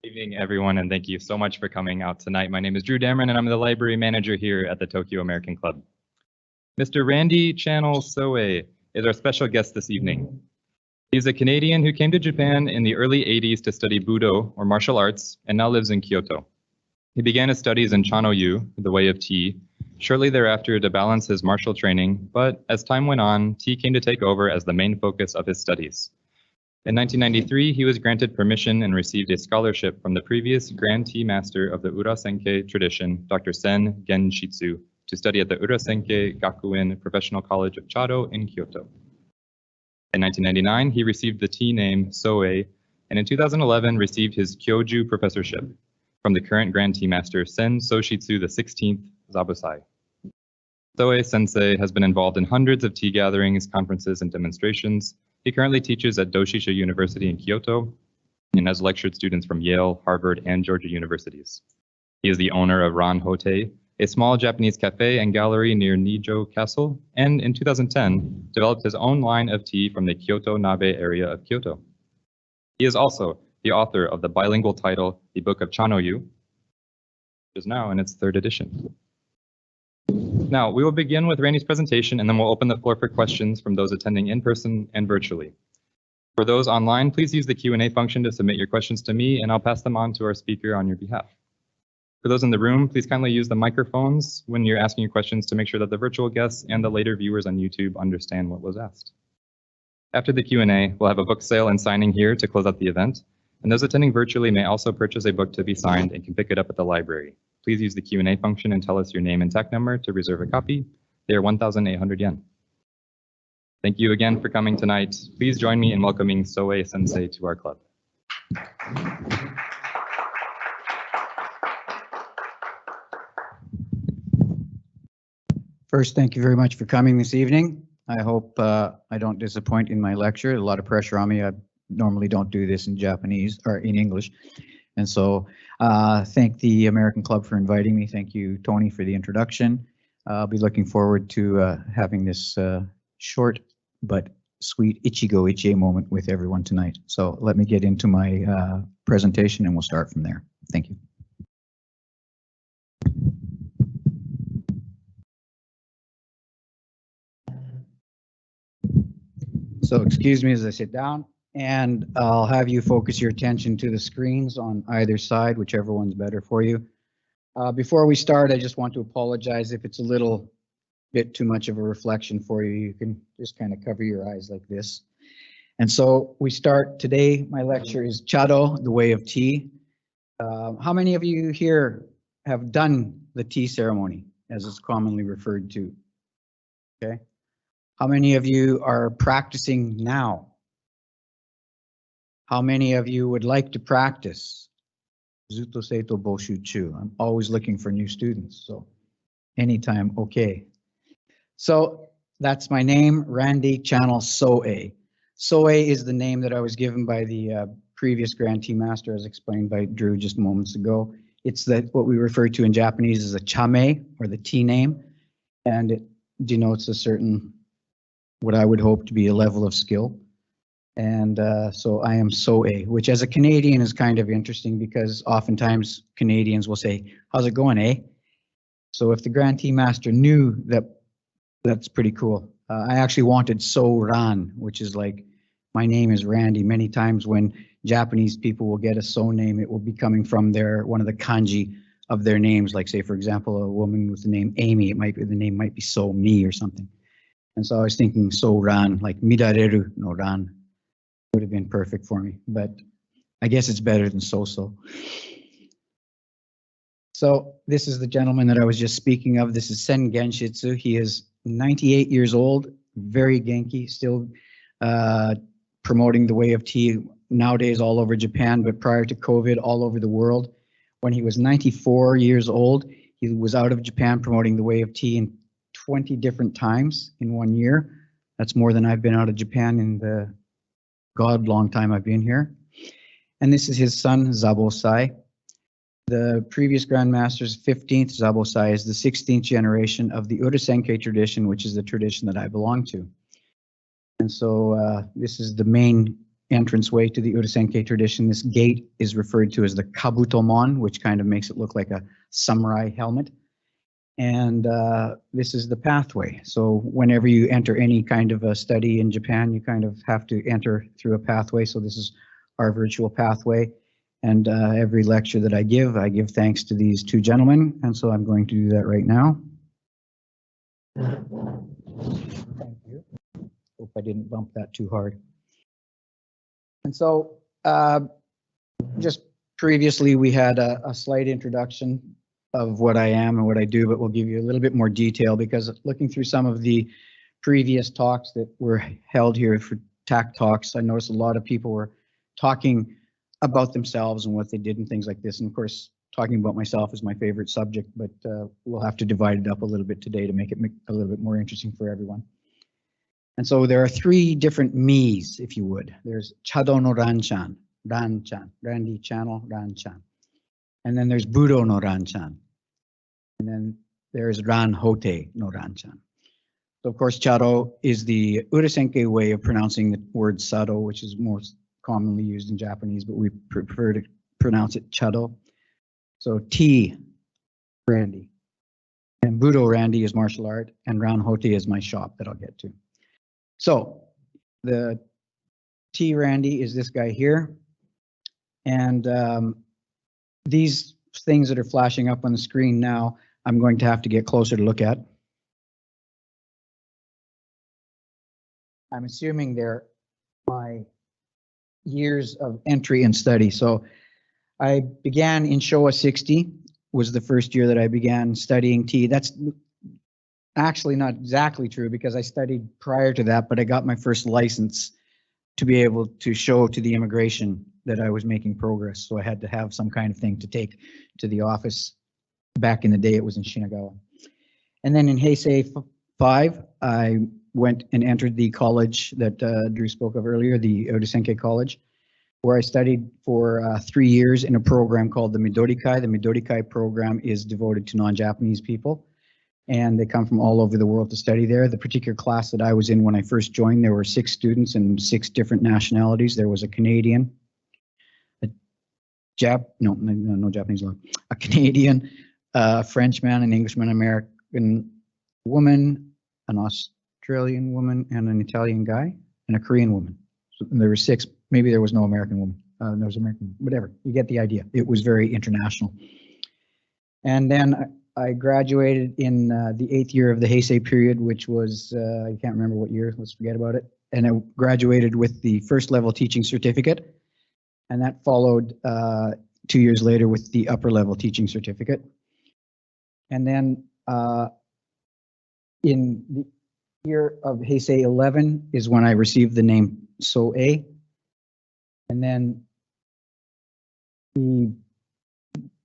Good evening, everyone, and thank you so much for coming out tonight. My name is Drew Dameron, and I'm the library manager here at the Tokyo American Club. Mr. Randy Channell Soei is our special guest this evening. He's a Canadian who came to Japan in the early 80s to study Budo, or martial arts, and now lives in Kyoto. He began his studies in Chanoyu, the way of tea, shortly thereafter to balance his martial training, but as time went on, tea came to take over as the main focus of his studies. In 1993, he was granted permission and received a scholarship from the previous Grand Tea Master of the Urasenke tradition, Dr. Sen Genshitsu, to study at the Urasenke Gakuin Professional College of Chado in Kyoto. In 1999, he received the tea name Soei, and in 2011 received his Kyoju professorship from the current Grand Tea Master Sen Soshitsu XVI Zabusai. Soei Sensei has been involved in hundreds of tea gatherings, conferences, and demonstrations. He currently teaches at Doshisha University in Kyoto and has lectured students from Yale, Harvard, and Georgia universities. He is the owner of Ran Hote, a small Japanese cafe and gallery near Nijo Castle, and in 2010 developed his own line of tea from the Kyoto Nabe area of Kyoto. He is also the author of the bilingual title, The Book of Chanoyu, which is now in its 3rd edition. Now, we will begin with Randy's presentation, and then we'll open the floor for questions from those attending in person and virtually. For those online, please use the Q&A function to submit your questions to me, and I'll pass them on to our speaker on your behalf. For those in the room, please kindly use the microphones when you're asking your questions to make sure that the virtual guests and the later viewers on YouTube understand what was asked. After the Q&A, we'll have a book sale and signing here to close out the event, and those attending virtually may also purchase a book to be signed and can pick it up at the library. Please use the Q&A function and tell us your name and TAC number to reserve a copy. They are 1,800 yen. Thank you again for coming tonight. Please join me in welcoming Soei Sensei to our club. First, thank you very much for coming this evening. I hope I don't disappoint in my lecture. A lot of pressure on me. I normally don't do this in Japanese or in English. And so thank the American Club for inviting me. Thank you, Tony, for the introduction. I'll be looking forward to having this short but sweet Ichigo Ichie moment with everyone tonight. So let me get into my presentation and we'll start from there. Thank you. So excuse me as I sit down. And I'll have you focus your attention to the screens on either side, whichever one's better for you. Before we start, I just want to apologize if it's a little bit too much of a reflection for you. You can just kind of cover your eyes like this. And so we start today. My lecture is Chado, the way of tea. How many of you here have done the tea ceremony, as it's commonly referred to? Okay. How many of you are practicing now? How many of you would like to practice? Zuto seito boshu chu. I'm always looking for new students, so anytime, okay. So that's my name, Randy Channell Soei. Soei is the name that I was given by the previous Grand Tea Master, as explained by Drew just moments ago. It's what we refer to in Japanese as a chame, or the tea name, and it denotes a certain, what I would hope to be a level of skill. And so I am Soei, which as a Canadian is kind of interesting because oftentimes Canadians will say, how's it going, eh? So if the Grand Tea Master knew that, that's pretty cool. I actually wanted So-ran, which is like, my name is Randy. Many times when Japanese people will get a So name, it will be coming from one of the kanji of their names. Like say, for example, a woman with the name Amy, the name might be So-mi or something. And so I was thinking So-ran, like Midareru no Ran. Would have been perfect for me, but I guess it's better than so-so. So this is the gentleman that I was just speaking of. This is Sen Genshitsu. He is 98 years old, very Genki, still promoting the way of tea nowadays all over Japan, but prior to COVID, all over the world. When he was 94 years old, he was out of Japan promoting the way of tea in 20 different times in 1 year. That's more than I've been out of Japan in the long time I've been here. And this is his son, Zabusai. The previous Grandmaster's 15th Zabusai is the 16th generation of the Urasenke tradition, which is the tradition that I belong to. And so this is the main entranceway to the Urasenke tradition. This gate is referred to as the kabutomon, which kind of makes it look like a samurai helmet. And this is the pathway. So whenever you enter any kind of a study in Japan, you kind of have to enter through a pathway. So this is our virtual pathway. And every lecture that I give thanks to these two gentlemen. And so I'm going to do that right now. Thank you. Hope I didn't bump that too hard. And so just previously we had a slight introduction of what I am and what I do, but we'll give you a little bit more detail because looking through some of the previous talks that were held here for TAC talks, I noticed a lot of people were talking about themselves and what they did and things like this. And of course, talking about myself is my favorite subject, but we'll have to divide it up a little bit today to make it a little bit more interesting for everyone. And so there are three different me's, if you would. There's Chado no Ranchan, Ranchan, Randy Channell, Ranchan. And then there's Budo no Ranchan. And then there's Ran Hote no Ranchan. So of course, Chado is the Urasenke way of pronouncing the word Sado, which is most commonly used in Japanese, but we prefer to pronounce it Chado. So T, Randy. And Budo Randy is martial art, and Ran Hote is my shop that I'll get to. So the T Randy is this guy here. And these things that are flashing up on the screen now, I'm going to have to get closer to look at. I'm assuming they're my years of entry and study. So I began in Showa 60, was the first year that I began studying tea. That's actually not exactly true because I studied prior to that, but I got my first license to be able to show to the immigration that I was making progress. So I had to have some kind of thing to take to the office. Back in the day, it was in Shinagawa. And then in Heisei 5, I went and entered the college that Drew spoke of earlier, the Urasenke College, where I studied for 3 years in a program called the Midorikai. The Midorikai program is devoted to non-Japanese people, and they come from all over the world to study there. The particular class that I was in when I first joined, there were 6 students and 6 different nationalities. There was a Canadian, no Japanese law, a Canadian, Frenchman, an Englishman, American woman, an Australian woman, and an Italian guy, and a Korean woman. So there were 6. Maybe there was no American woman. There was American, whatever. You get the idea. It was very international. And then I graduated in the 8th year of the Heisei period, which was, I can't remember what year, let's forget about it. And I graduated with the first level teaching certificate. And that followed 2 years later with the upper level teaching certificate. And then in the year of Heisei 11 is when I received the name Soei. And then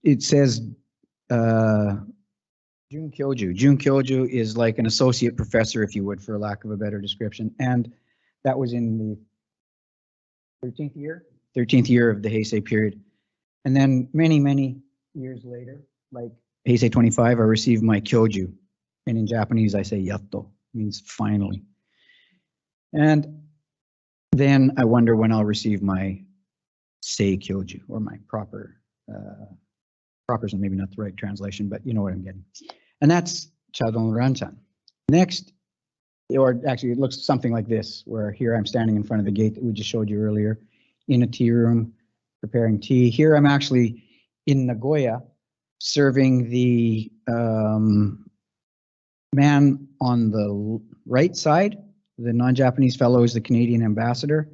it says Jun Kyoju. Jun Kyoju is like an associate professor, if you would, for lack of a better description. And that was in the 13th year of the Heisei period. And then many, many years later, like Heisei 25, I received my Kyoju. And in Japanese, I say yatto, means finally. And then I wonder when I'll receive my Sei Kyoju, or my proper is maybe not the right translation, but you know what I'm getting. And that's Chadon Ranchan. Next, or actually it looks something like this, where here I'm standing in front of the gate that we just showed you earlier in a tea room, preparing tea. Here I'm actually in Nagoya, serving the man on the right side. The non-Japanese fellow is the Canadian ambassador,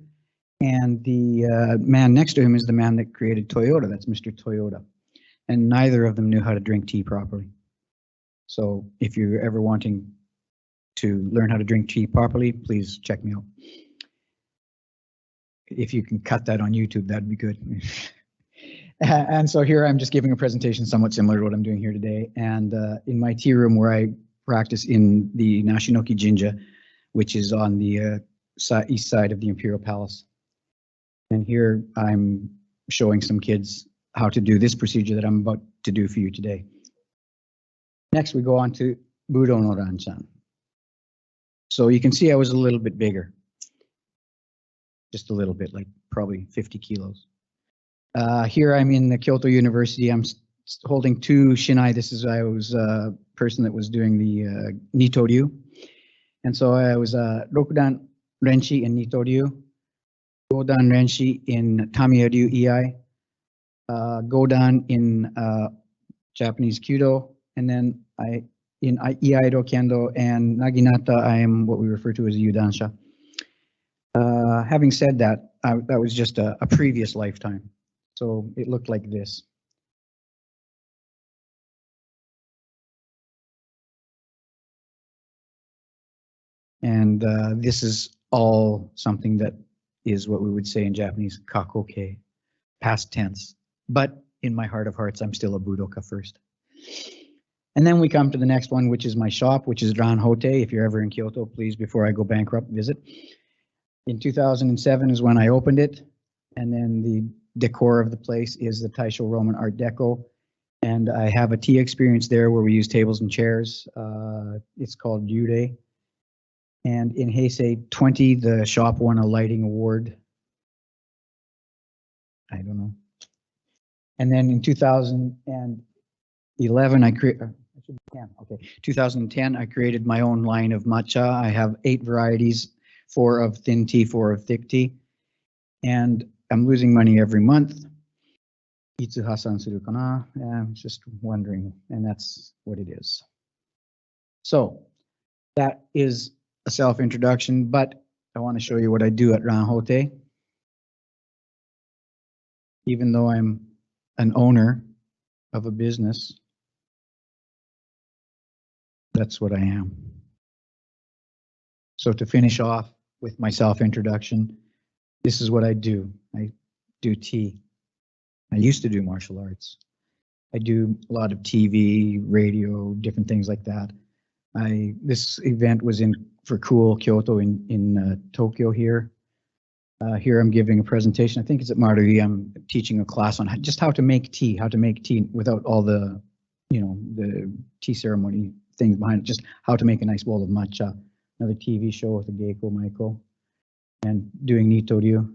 and the man next to him is the man that created Toyota. That's Mr. Toyota. And neither of them knew how to drink tea properly. So if you're ever wanting to learn how to drink tea properly, please check me out. If you can cut that on YouTube, that'd be good. And so here I'm just giving a presentation somewhat similar to what I'm doing here today. And in my tea room where I practice in the Nashinoki Jinja, which is on the east side of the Imperial Palace. And here I'm showing some kids how to do this procedure that I'm about to do for you today. Next, we go on to Budo no Ranchan. So you can see I was a little bit bigger. just a little bit, like probably 50 kilos. Here I'm in the Kyoto University. I'm holding 2 shinai. I was a person that was doing the Nitoryu. And so I was Rokudan Renshi in Nitoryu, Godan Renshi in Tamiya-ryu Iai, Godan in Japanese Kyudo, and then in Iaido Kendo and Naginata, I am what we refer to as a Yudansha. Having said that, that was just a previous lifetime. So it looked like this. And this is all something that is what we would say in Japanese, kakoke, past tense. But in my heart of hearts, I'm still a Budoka first. And then we come to the next one, which is my shop, which is Ranhote. If you're ever in Kyoto, please, before I go bankrupt, visit. In 2007 is when I opened it. And then the decor of the place is the Taisho Roman Art Deco. And I have a tea experience there where we use tables and chairs. It's called Yurei. And in Heisei 20, the shop won a lighting award. I don't know. And then in 2011, 2010, I created my own line of matcha. I have 8 varieties, 4 of thin tea, 4 of thick tea. And I'm losing money every month. Itsu hasan suru kana? I'm just wondering, and that's what it is. So that is a self-introduction, but I want to show you what I do at Ranhote. Even though I'm an owner of a business, that's what I am. So to finish off with my self-introduction, this is what I do. I do tea. I used to do martial arts. I do a lot of TV, radio, different things like that. This event was for Cool Kyoto in Tokyo here. Here I'm giving a presentation. I think it's at Marui. I'm teaching a class on just how to make tea without all the, the tea ceremony things behind it. Just how to make a nice bowl of matcha. Another TV show with the Geiko Maiko, and doing Nitoryu.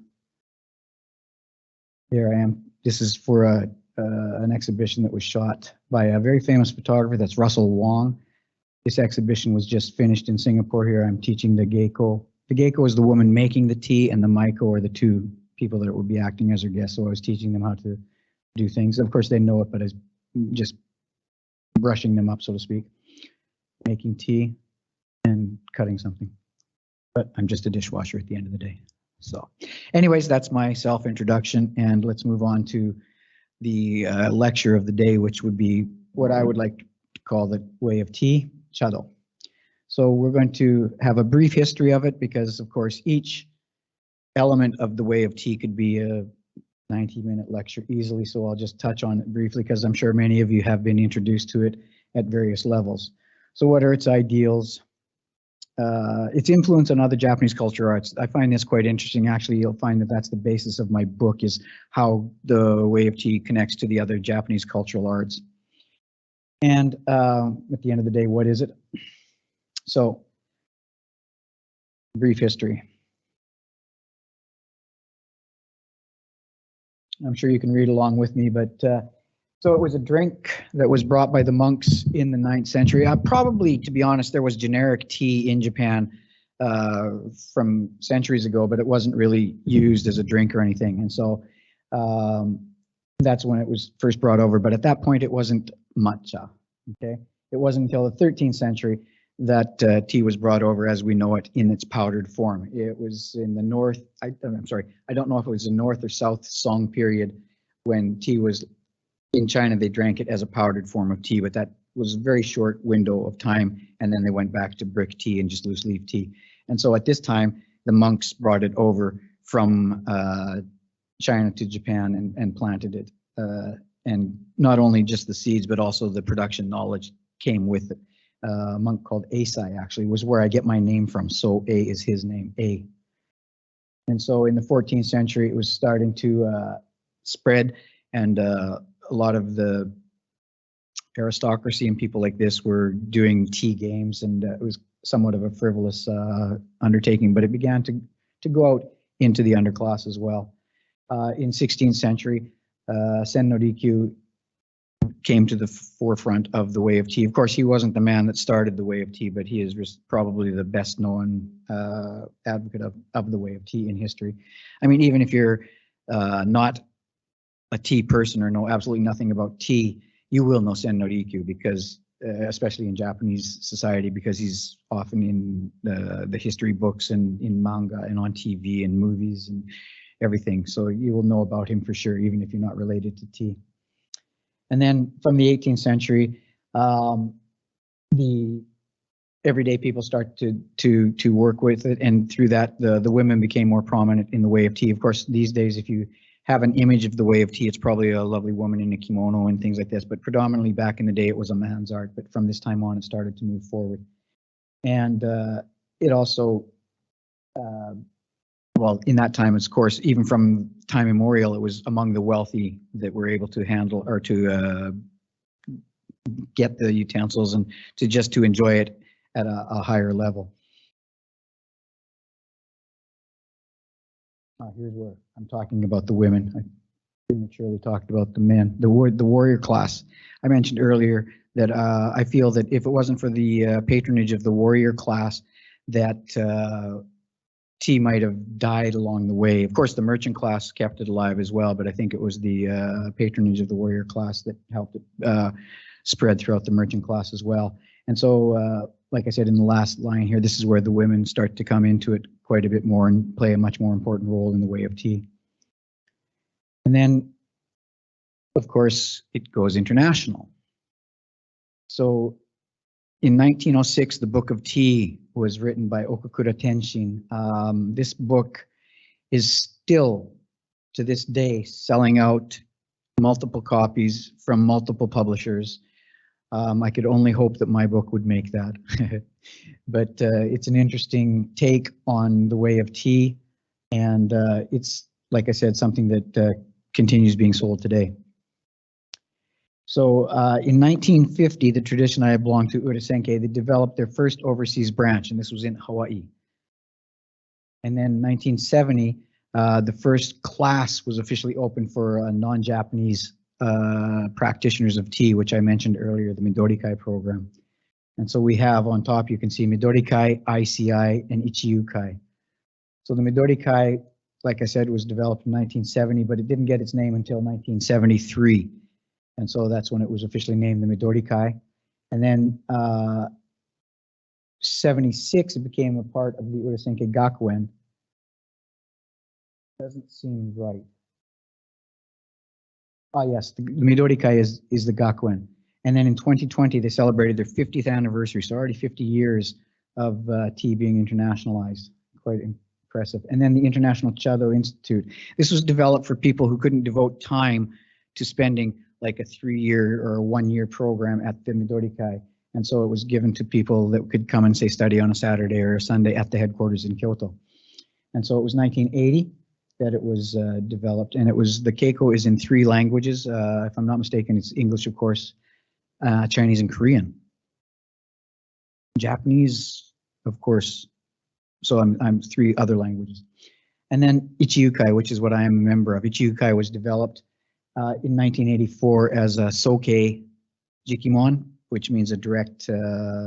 There I am. This is for an exhibition that was shot by a very famous photographer. That's Russell Wong. This exhibition was just finished in Singapore. Here I'm teaching the Geiko. The Geiko is the woman making the tea, and the Maiko are the 2 people that would be acting as her guests. So I was teaching them how to do things. Of course, they know it, but I was just brushing them up, so to speak. Making tea and cutting something. But I'm just a dishwasher at the end of the day. So anyways, that's my self-introduction, and let's move on to the lecture of the day, which would be what I would like to call the way of tea, chado. So we're going to have a brief history of it because, of course, each element of the way of tea could be a 90-minute lecture easily. So I'll just touch on it briefly because I'm sure many of you have been introduced to it at various levels. So what are its ideals? Its influence on other Japanese culture arts. I find this quite interesting. Actually, you'll find that that's the basis of my book, is how the way of tea connects to the other Japanese cultural arts. And at the end of the day, what is it? So, brief history. I'm sure you can read along with me, but so it was a drink that was brought by the monks in the 9th century. Probably, to be honest, there was generic tea in Japan from centuries ago, but it wasn't really used as a drink or anything. And so that's when it was first brought over. But at that point, it wasn't matcha. Okay, it wasn't until the 13th century that tea was brought over as we know it in its powdered form. It was in the north. I'm sorry, I don't know if it was the north or south Song period when tea was in China. They drank it as a powdered form of tea, but that was a very short window of time, and then they went back to brick tea and just loose leaf tea. And so at this time, the monks brought it over from China to Japan and planted it. And not only just the seeds, but also the production knowledge came with it. A monk called Asai actually was where I get my name from. Soei is his name, A. And so in the 14th century, it was starting to spread, and a lot of the aristocracy and people like this were doing tea games, and it was somewhat of a frivolous undertaking, but it began to go out into the underclass as well. In 16th century, Sen no Rikyu came to the forefront of the way of tea. Of course, he wasn't the man that started the way of tea, but he is probably the best known advocate of the way of tea in history. I mean, even if you're not a tea person or know absolutely nothing about tea, you will know Sen no Rikyu because, especially in Japanese society, because he's often in the history books and in manga and on TV and movies and everything. So you will know about him for sure, even if you're not related to tea. And then from the 18th century, the everyday people start to work with it, and through that, the women became more prominent in the way of tea. Of course, these days, if you have an image of the way of tea, it's probably a lovely woman in a kimono and things like this. But predominantly back in the day, it was a man's art. But from this time on, it started to move forward, and it also. Well, in that time, of course, even from time immemorial, it was among the wealthy that were able to handle or to get the utensils and to enjoy it at a higher level. Here's where I'm talking about the women. I prematurely talked about the men, the warrior class. I mentioned earlier that I feel that if it wasn't for the patronage of the warrior class, that tea might have died along the way. Of course, the merchant class kept it alive as well, but I think it was the patronage of the warrior class that helped it spread throughout the merchant class as well. And so, like I said in the last line here, this is where the women start to come into it quite a bit more and play a much more important role in the way of tea. And then, of course, it goes international. So in 1906, the Book of Tea was written by Okakura Tenshin. This book is still, to this day, selling out multiple copies from multiple publishers. I could only hope that my book would make that. But it's an interesting take on the way of tea, and it's, like I said, something that continues being sold today. So in 1950, the tradition I belong to, Urasenke, they developed their first overseas branch, and this was in Hawaii. And then 1970, the first class was officially opened for non-Japanese practitioners of tea, which I mentioned earlier, the Midorikai program. And so we have on top, you can see Midorikai, ICI, and Ichiyukai. So the Midorikai, like I said, was developed in 1970, but it didn't get its name until 1973. And so that's when it was officially named the Midorikai. And then 76, it became a part of the Urasenke Gakuen. Doesn't seem right. Ah, yes, the Midorikai is the Gakuen. And then in 2020, they celebrated their 50th anniversary, so already 50 years of tea being internationalized. Quite impressive. And then the International Chado Institute. This was developed for people who couldn't devote time to spending like a 3-year or a 1-year program at the Midorikai. And so it was given to people that could come and say study on a Saturday or a Sunday at the headquarters in Kyoto. And so it was 1980 that it was developed, and it was, the keiko is in 3 languages. If I'm not mistaken, it's English, of course, Chinese and Korean. Japanese, of course, so I'm 3 other languages. And then Ichiyukai, which is what I am a member of. Ichiyukai was developed in 1984 as a Soei Jikimon, which means a direct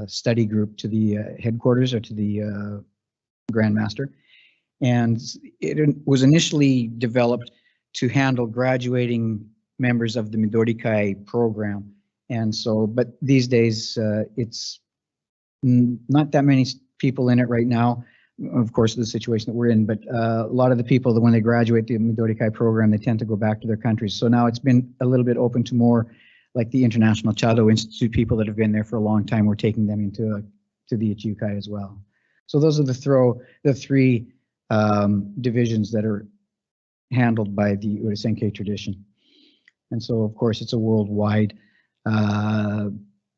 study group to the headquarters or to the Grandmaster. And it was initially developed to handle graduating members of the Midorikai program. And so, but these days, it's not that many people in it right now. Of course, the situation that we're in, but a lot of the people that when they graduate the Midorikai program, they tend to go back to their countries. So now it's been a little bit open to more like the International Chado Institute, people that have been there for a long time. We're taking them into to the Ichiyukai as well. So those are the 3 divisions that are handled by the Urasenke tradition. And so, of course, it's a worldwide,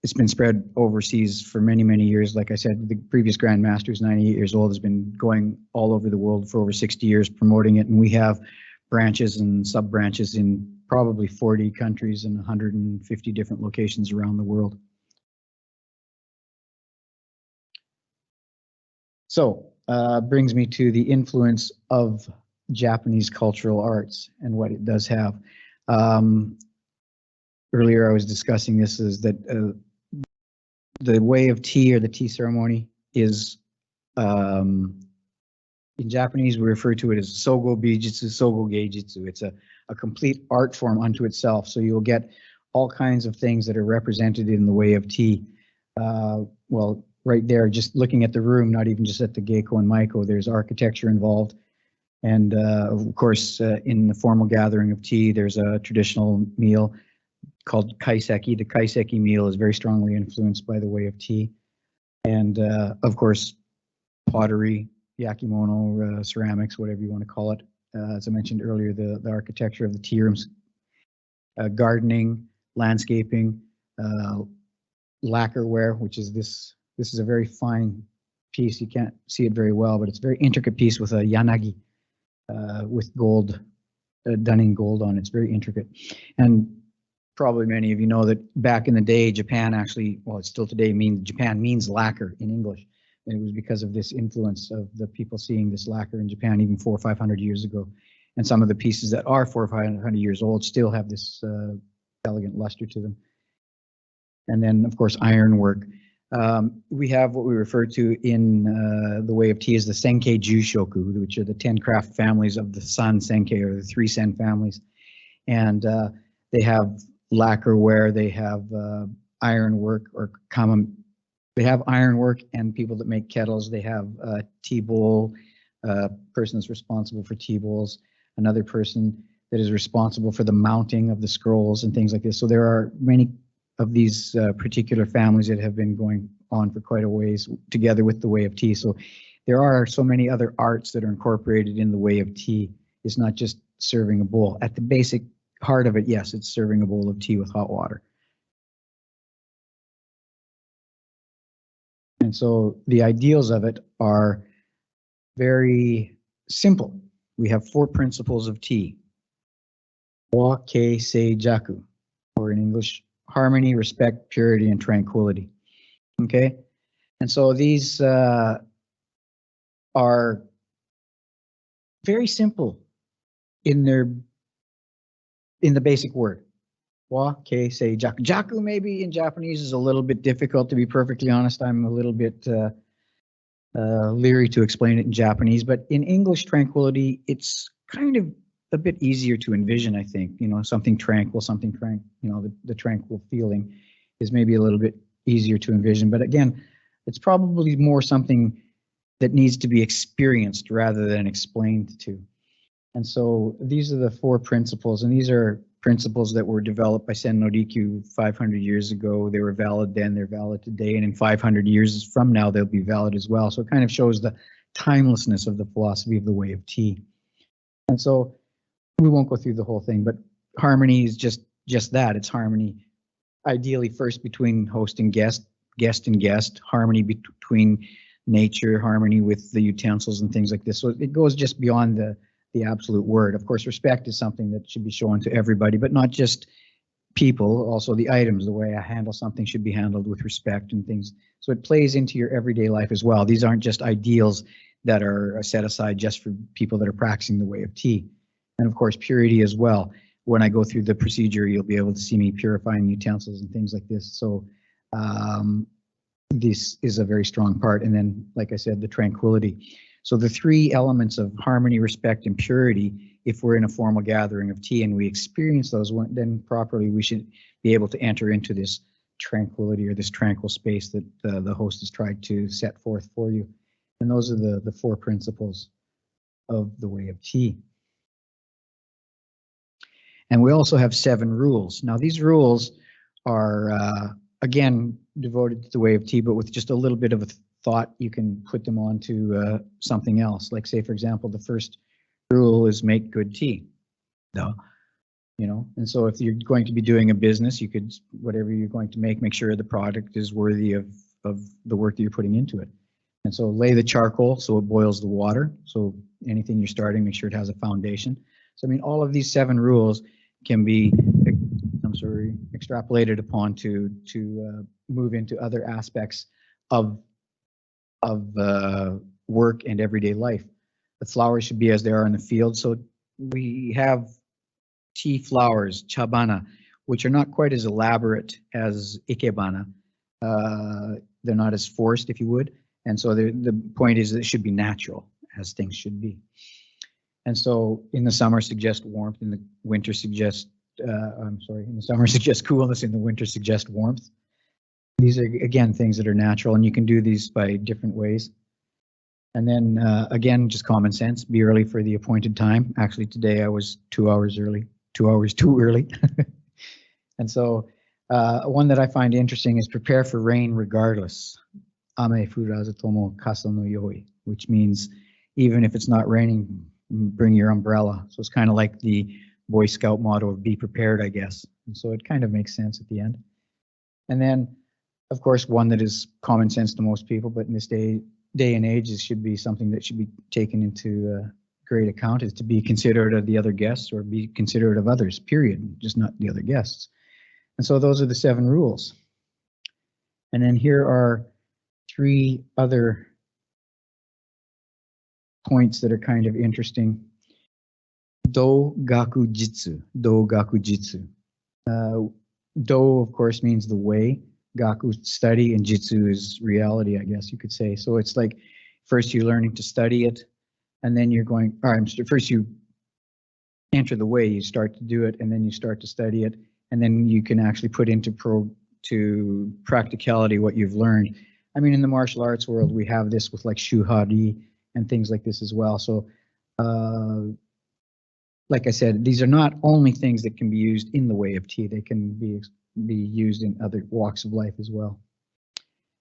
it's been spread overseas for many, many years. Like I said, the previous Grand Master, who's 98 years old, has been going all over the world for over 60 years promoting it. And we have branches and sub-branches in probably 40 countries and 150 different locations around the world. So, brings me to the influence of Japanese cultural arts and what it does have. Earlier I was discussing this, is that the way of tea, or the tea ceremony, is in Japanese we refer to it as sogo bijutsu, sogo geijutsu. It's a complete art form unto itself. So you'll get all kinds of things that are represented in the way of tea. Well, right there, just looking at the room, not even just at the Geiko and Maiko, there's architecture involved. And of course, in the formal gathering of tea, there's a traditional meal called kaiseki. The kaiseki meal is very strongly influenced by the way of tea. And of course, pottery, yakimono, ceramics, whatever you want to call it. As I mentioned earlier, the architecture of the tea rooms, gardening, landscaping, lacquerware, which is this is a very fine piece. You can't see it very well, but it's a very intricate piece with a yanagi, with gold, done in gold on it. It's very intricate. And probably many of you know that back in the day, Japan actually, well, it still today means, Japan means lacquer in English. And it was because of this influence of the people seeing this lacquer in Japan even 400 or 500 years ago. And some of the pieces that are 400 or 500 years old still have this elegant luster to them. And then, of course, ironwork. We have what we refer to in the way of tea as the Senkei Jushoku, which are the 10 craft families of the San Senkei, or the 3 Sen families. And they have lacquerware, they have ironwork, or common. They have ironwork and people that make kettles. They have a tea bowl, person that's responsible for tea bowls, another person that is responsible for the mounting of the scrolls and things like this. So there are many of these particular families that have been going on for quite a ways together with the way of tea. So there are so many other arts that are incorporated in the way of tea. It's not just serving a bowl. At the basic heart of it, yes, it's serving a bowl of tea with hot water. And so the ideals of it are very simple. We have 4 principles of tea. Wa, Kei, Sei, Jaku, or in English, harmony, respect, purity, and tranquility. Okay? And so these are very simple in the basic word. Wa, Kei, Sei, Jaku. Jaku maybe in Japanese is a little bit difficult, to be perfectly honest. I'm a little bit leery to explain it in Japanese, but in English, tranquility, it's kind of a bit easier to envision, I think. You know, something tranquil, you know, the tranquil feeling is maybe a little bit easier to envision. But again, it's probably more something that needs to be experienced rather than explained to. And so these are the 4 principles, and these are principles that were developed by Sen no Rikyu 500 years ago. They were valid then, they're valid today, and in 500 years from now, they'll be valid as well. So it kind of shows the timelessness of the philosophy of the way of tea. And so we won't go through the whole thing, but harmony is just that. It's harmony, ideally first between host and guest, guest and guest, harmony between nature, harmony with the utensils and things like this. So it goes just beyond the absolute word. Of course, respect is something that should be shown to everybody, but not just people, also the items, the way I handle something should be handled with respect and things. So it plays into your everyday life as well. These aren't just ideals that are set aside just for people that are practicing the way of tea. And of course, purity as well. When I go through the procedure, you'll be able to see me purifying utensils and things like this. So this is a very strong part. And then, like I said, the tranquility. So the 3 elements of harmony, respect, and purity, if we're in a formal gathering of tea and we experience those, then properly we should be able to enter into this tranquility, or this tranquil space that the host has tried to set forth for you. And those are the 4 principles of the way of tea. And we also have 7 rules. Now these rules are, again, devoted to the way of tea, but with just a little bit of a thought, you can put them onto something else. Like, say, for example, the first rule is make good tea. Duh. You know, and so if you're going to be doing a business, you could, whatever you're going to make sure the product is worthy of the work that you're putting into it. And so lay the charcoal so it boils the water. So anything you're starting, make sure it has a foundation. So I mean, all of these 7 rules can be, extrapolated upon to move into other aspects of work and everyday life. the flowers should be as they are in the field. So we have tea flowers, chabana, which are not quite as elaborate as ikebana. They're not as forced, if you would. And so the point is that it should be natural, as things should be. And so in the summer suggest warmth, in the winter suggest, in the summer suggest coolness, in the winter suggest warmth. These are, again, things that are natural, and you can do these by different ways. And then, again, just common sense, be early for the appointed time. Actually, today I was 2 hours early, 2 hours too early. And so one that I find interesting is prepare for rain regardless. Ame furazu tomo kasa no yoi, which means even if it's not raining, bring your umbrella. So it's kind of like the Boy Scout motto of be prepared, I guess. And so it kind of makes sense at the end. And then, of course, one that is common sense to most people, but in this day and age, it should be something that should be taken into great account, is to be considerate of the other guests, or be considerate of others, period, just not the other guests. And so those are the 7 rules. And then here are 3 other points that are kind of interesting. Do gaku jitsu, do gaku jitsu. Do, of course, means the way. Gaku, study, and jitsu is reality, I guess you could say. So it's like first you're learning to study it, and then you're going, first you enter the way, you start to do it, and then you start to study it, and then you can actually put into practicality what you've learned. I mean, in the martial arts world, we have this with like shuhari and things like this as well. So like I said, these are not only things that can be used in the way of tea, they can be used in other walks of life as well.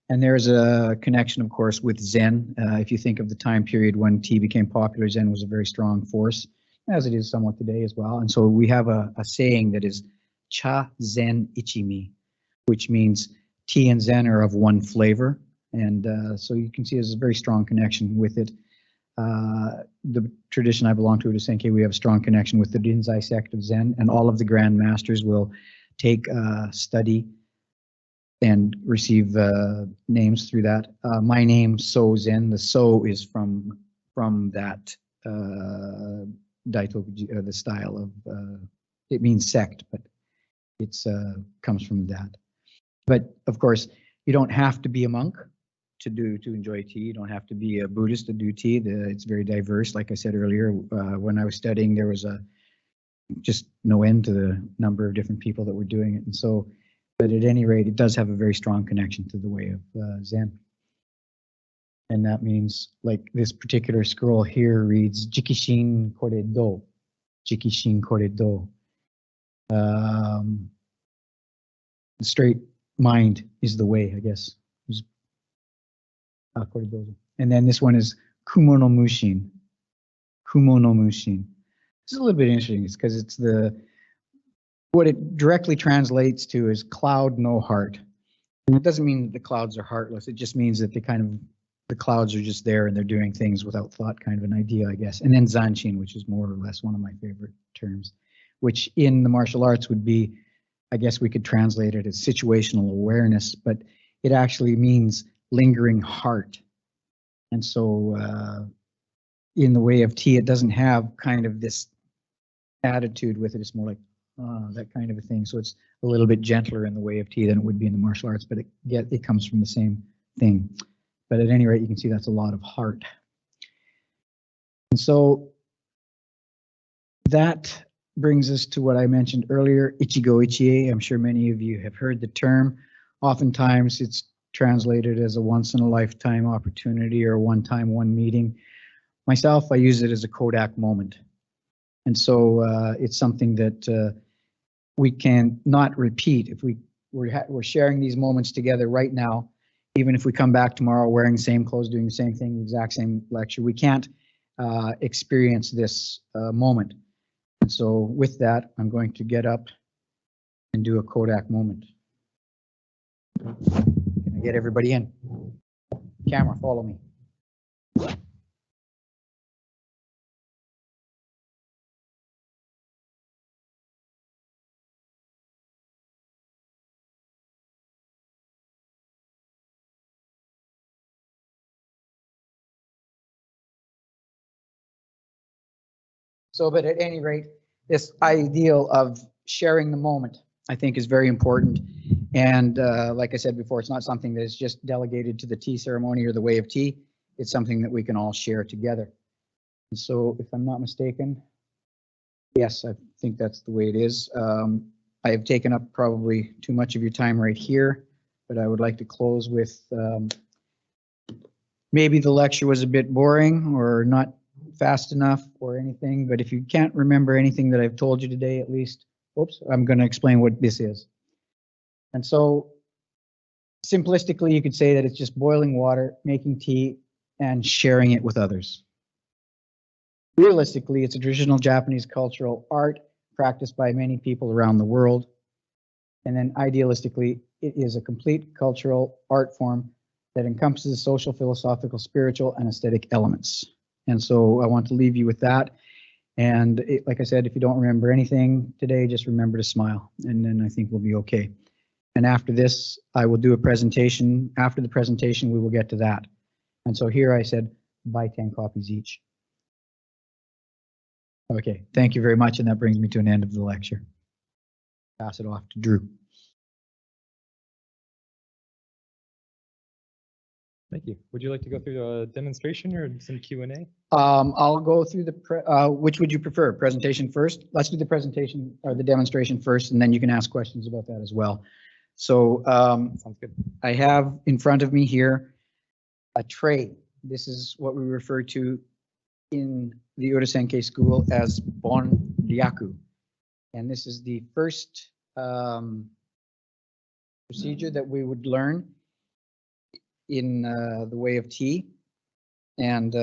And there's a connection, of course, with Zen. If you think of the time period when tea became popular, Zen was a very strong force, as it is somewhat today as well. And so we have a saying that is cha zen ichimi, which means tea and Zen are of one flavor. And so you can see there's a very strong connection with it. The tradition I belong to, Senke, we have a strong connection with the Rinzai sect of Zen, and all of the Grand Masters will take study and receive names through that. My name, So Zen, the So is from that Daitoku, the style of, it means sect, but it's comes from that. But of course, you don't have to be a monk to enjoy tea. You don't have to be a Buddhist to do tea. It's very diverse. Like I said earlier, when I was studying, there was just no end to the number of different people that were doing it. And so, but at any rate, it does have a very strong connection to the way of Zen. And that means, like this particular scroll here reads Jikishin Kore Do. Jikishin Kore Do. The straight mind is the way, I guess. And then this one is Kumo no Mushin. Kumo no Mushin. This is a little bit interesting because it's what it directly translates to is cloud no heart. And it doesn't mean that the clouds are heartless. It just means that the clouds are just there and they're doing things without thought, kind of an idea, I guess. And then Zanshin, which is more or less one of my favorite terms, which in the martial arts would be, I guess we could translate it as situational awareness, but it actually means lingering heart. And so in the way of tea, it doesn't have kind of this attitude with it. It's more like that kind of a thing. So it's a little bit gentler in the way of tea than it would be in the martial arts, but it comes from the same thing. But at any rate, you can see that's a lot of heart. And so that brings us to what I mentioned earlier, Ichigo Ichie. I'm sure many of you have heard the term. Oftentimes it's translated as a once-in-a-lifetime opportunity or one-time, one meeting. Myself, I use it as a Kodak moment. And so it's something that we can not repeat. If we're sharing these moments together right now, even if we come back tomorrow wearing the same clothes, doing the same thing, the exact same lecture, we can't experience this moment. And so with that, I'm going to get up and do a Kodak moment. Can I get everybody in? Camera, follow me. So, but at any rate, this ideal of sharing the moment, I think, is very important. And like I said before, it's not something that is just delegated to the tea ceremony or the way of tea. It's something that we can all share together. And so, if I'm not mistaken, yes, I think that's the way it is. I have taken up probably too much of your time right here, but I would like to close with maybe the lecture was a bit boring or not fast enough or anything, but if you can't remember anything that I've told you today, at least, oops, I'm going to explain what this is. And so simplistically, you could say that it's just boiling water, making tea, and sharing it with others. Realistically, it's a traditional Japanese cultural art practiced by many people around the world. And then idealistically, it is a complete cultural art form that encompasses social, philosophical, spiritual, and aesthetic elements. And so I want to leave you with that. And like I said, if you don't remember anything today, just remember to smile, and then I think we'll be okay. And after this, I will do a presentation. After the presentation, we will get to that. And so here I said, buy 10 copies each. Okay, thank you very much. And that brings me to an end of the lecture. Pass it off to Drew. Thank you. Would you like to go through a demonstration or some Q&A? I'll go through the, which would you prefer? Presentation first? Let's do the presentation or the demonstration first, and then you can ask questions about that as well. So Sounds good. I have in front of me here a tray. This is what we refer to in the Urasenke school as bon ryaku. And this is the first procedure that we would learn in the way of tea. And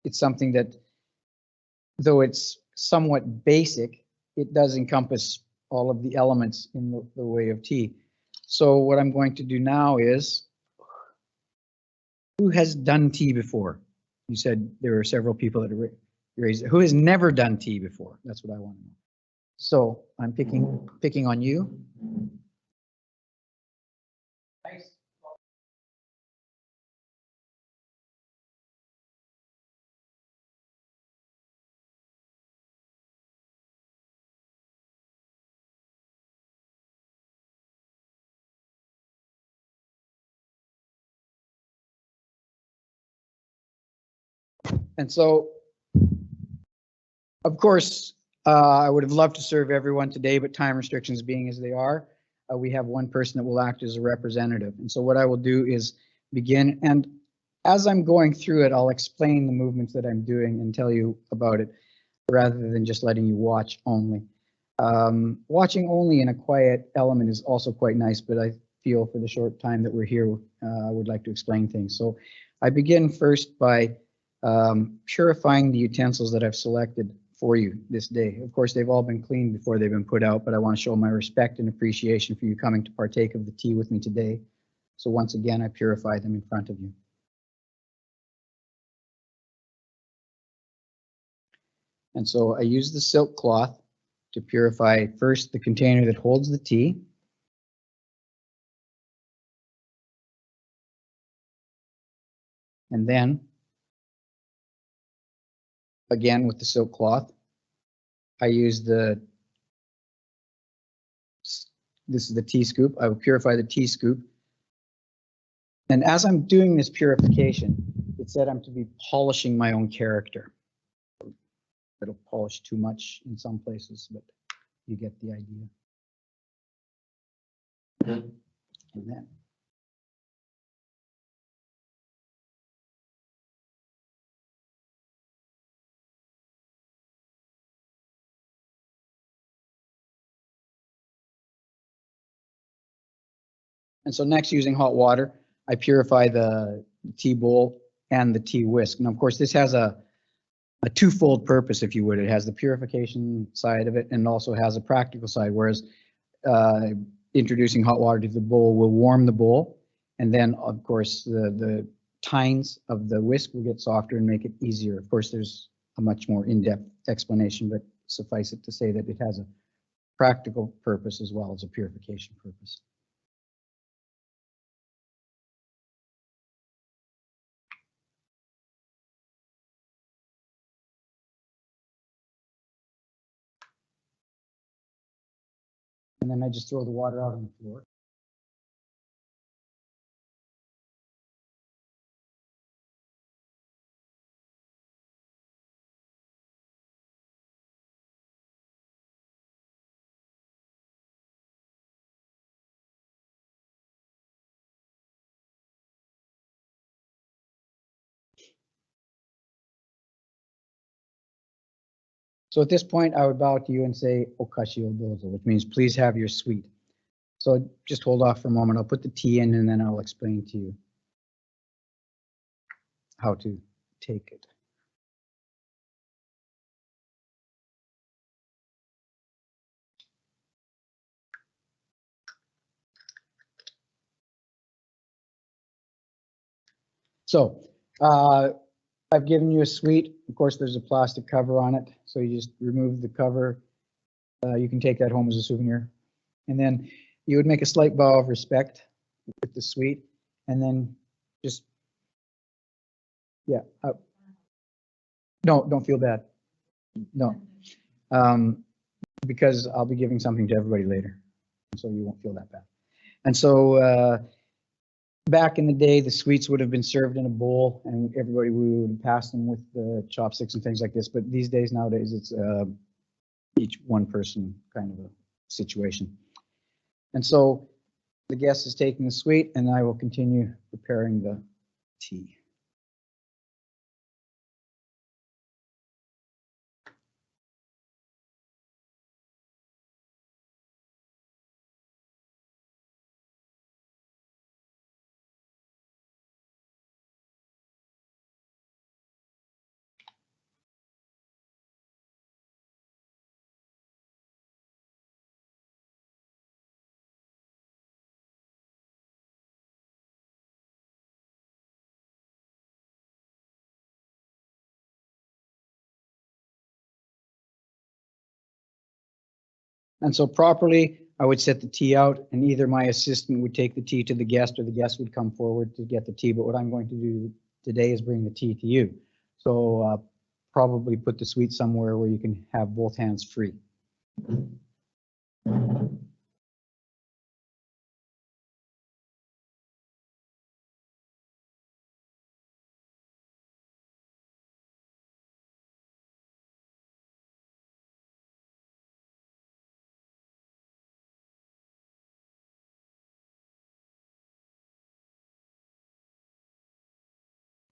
it's something that, though it's somewhat basic, it does encompass all of the elements in the way of tea. So what I'm going to do now is, who has done tea before? You said there were several people that raised. Who has never done tea before? That's what I want to know. So I'm picking on you. Nice. And so, of course, I would have loved to serve everyone today, but time restrictions being as they are, we have one person that will act as a representative. And so what I will do is begin, and as I'm going through it, I'll explain the movements that I'm doing and tell you about it, rather than just letting you watch only. Watching only in a quiet element is also quite nice, but I feel for the short time that we're here, I would like to explain things. So I begin first by purifying the utensils that I've selected for you this day. Of course, they've all been cleaned before they've been put out, but I want to show my respect and appreciation for you coming to partake of the tea with me today. So once again, I purify them in front of you. And so I use the silk cloth to purify first the container that holds the tea. And then, again with the silk cloth, I use this is the tea scoop. I will purify the tea scoop. And as I'm doing this purification, it said I'm to be polishing my own character. It'll polish too much in some places, but you get the idea. And then and so next, using hot water, I purify the tea bowl and the tea whisk. And of course, this has a twofold purpose, if you would. It has the purification side of it and also has a practical side, whereas introducing hot water to the bowl will warm the bowl. And then, of course, the tines of the whisk will get softer and make it easier. Of course, there's a much more in-depth explanation, but suffice it to say that it has a practical purpose as well as a purification purpose. And then I just throw the water out on the floor. So at this point, I would bow to you and say, Okashi o dozo, which means please have your sweet. So just hold off for a moment. I'll put the tea in and then I'll explain to you how to take it. So I've given you a sweet. Of course, there's a plastic cover on it. So you just remove the cover. You can take that home as a souvenir. And then you would make a slight bow of respect with the sweet. And then just, yeah. No, don't feel bad. No. Because I'll be giving something to everybody later. So you won't feel that bad. And so back in the day, the sweets would have been served in a bowl and everybody would pass them with the chopsticks and things like this. But these days, nowadays, it's each one person kind of a situation. And so the guest is taking the sweet and I will continue preparing the tea. And so properly, I would set the tea out and either my assistant would take the tea to the guest or the guest would come forward to get the tea. But what I'm going to do today is bring the tea to you. So probably put the sweet somewhere where you can have both hands free.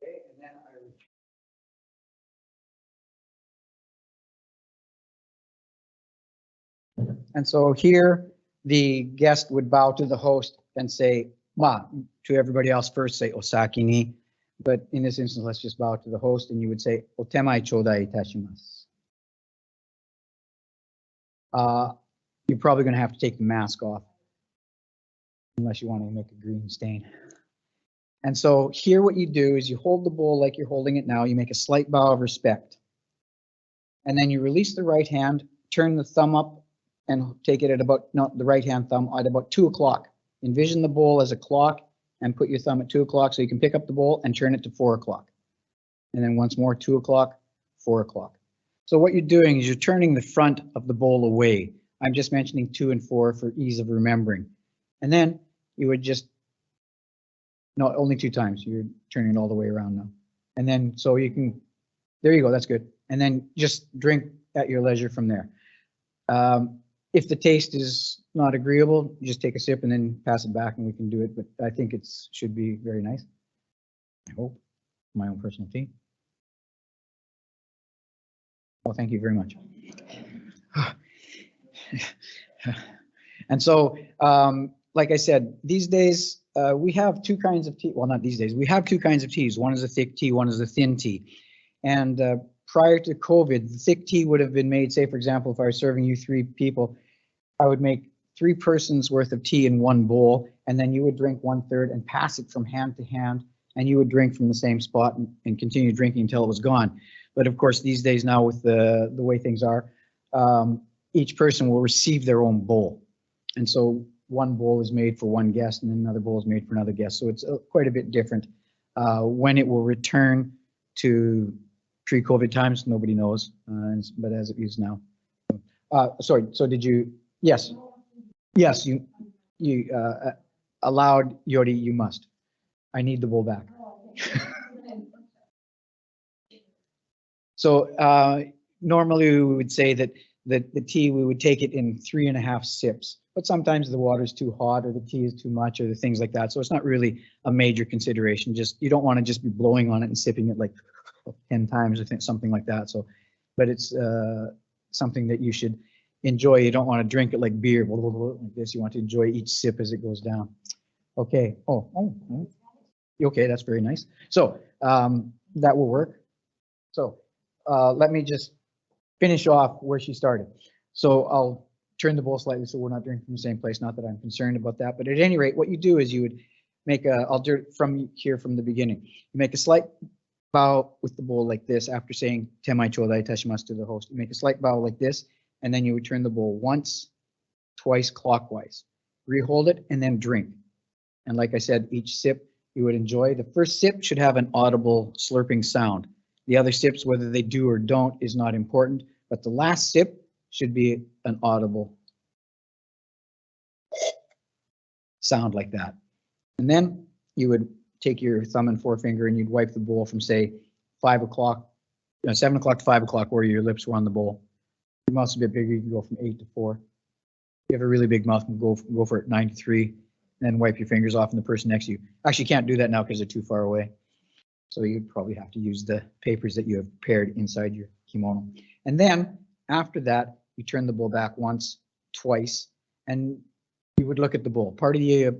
Okay, and then and so here, the guest would bow to the host and say, ma, to everybody else first, say osaki ni. But in this instance, let's just bow to the host and you would say, otemai chodai itashimasu. You're probably going to have to take the mask off unless you want to make a green stain. And so here what you do is you hold the bowl like you're holding it now. You make a slight bow of respect. And then you release the right hand, turn the thumb up and take it at about, not the right hand thumb, at about 2 o'clock. Envision the bowl as a clock and put your thumb at 2 o'clock so you can pick up the bowl and turn it to 4 o'clock. And then once more, 2 o'clock, 4 o'clock. So what you're doing is you're turning the front of the bowl away. I'm just mentioning 2 and 4 for ease of remembering. And then you would just, no, only 2 times. You're turning it all the way around now. And then, so you can, there you go, that's good. And then just drink at your leisure from there. If the taste is not agreeable, you just take a sip and then pass it back and we can do it. But I think it should be very nice. I hope. My own personal tea. Oh, thank you very much. And so, like I said, these days we have 2 kinds of tea. Well, not these days. We have 2 kinds of teas. One is a thick tea, one is a thin tea. And prior to COVID, the thick tea would have been made, say, for example, if I was serving you 3 people, I would make 3 persons worth of tea in 1 bowl, and then you would drink 1/3 and pass it from hand to hand, and you would drink from the same spot and continue drinking until it was gone. But of course, these days now with the way things are, each person will receive their own bowl. And so 1 bowl is made for 1 guest and then another bowl is made for another guest. So it's quite a bit different. When it will return to pre-COVID times, nobody knows, but as it is now. Sorry, so did you, yes. Yes, you allowed, Yodi, you must. I need the bowl back. So normally we would say that the tea, we would take it in 3.5 sips, but sometimes the water's too hot or the tea is too much or the things like that. So it's not really a major consideration. Just, you don't want to just be blowing on it and sipping it like 10 times or something like that. So, but it's something that you should enjoy. You don't want to drink it like beer, blah, blah, blah, like this. You want to enjoy each sip as it goes down. Okay. Oh. Okay, that's very nice. So that will work. So let me just finish off where she started. So I'll turn the bowl slightly so we're not drinking from the same place. Not that I'm concerned about that, but at any rate, what you do is you would make I'll do it from here from the beginning. You make a slight bow with the bowl like this after saying Temai chodai tashimasu to the host. You make a slight bow like this, and then you would turn the bowl once, twice clockwise. Rehold it and then drink. And like I said, each sip you would enjoy. The first sip should have an audible slurping sound. The other sips, whether they do or don't, is not important, but the last sip should be an audible sound like that. And then you would take your thumb and forefinger and you'd wipe the bowl from, say, 5 o'clock, 7 o'clock to 5 o'clock where your lips were on the bowl. If your mouth's a bit bigger, you can go from 8 to 4. If you have a really big mouth, go for it 9 to 3, and then wipe your fingers off on the person next to you. Actually, you can't do that now because they're too far away. So you'd probably have to use the papers that you have prepared inside your kimono. And then after that, you turn the bowl back once, twice, and you would look at the bowl. Part of the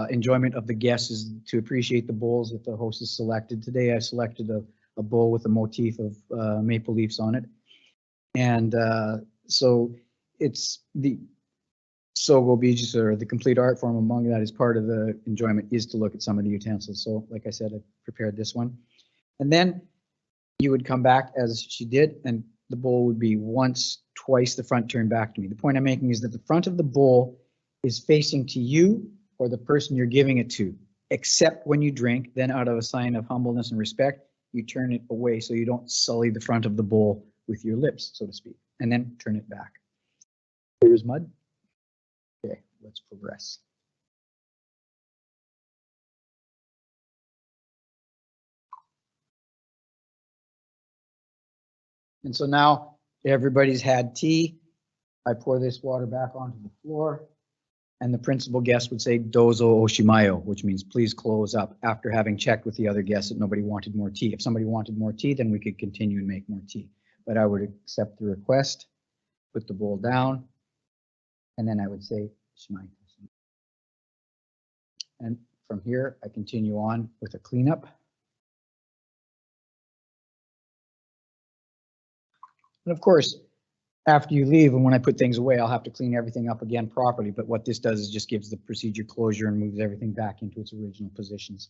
enjoyment of the guests is to appreciate the bowls that the host has selected. Today I selected a bowl with a motif of maple leaves on it. And so it's the Sogo Bijis, or the complete art form among that, is part of the enjoyment, is to look at some of the utensils. So like I said, I prepared this one. And then you would come back as she did, and the bowl would be once, twice the front turned back to me. The point I'm making is that the front of the bowl is facing to you or the person you're giving it to, except when you drink. Then out of a sign of humbleness and respect, you turn it away so you don't sully the front of the bowl with your lips, so to speak, and then turn it back. Clear as mud? Okay, let's progress. And so now everybody's had tea. I pour this water back onto the floor, and the principal guest would say dozo oshimayo, which means please close up, after having checked with the other guests that nobody wanted more tea. If somebody wanted more tea, then we could continue and make more tea. But I would accept the request, put the bowl down, and then I would say shimai. And from here, I continue on with a cleanup. And of course, after you leave and when I put things away, I'll have to clean everything up again properly. But what this does is just gives the procedure closure and moves everything back into its original positions.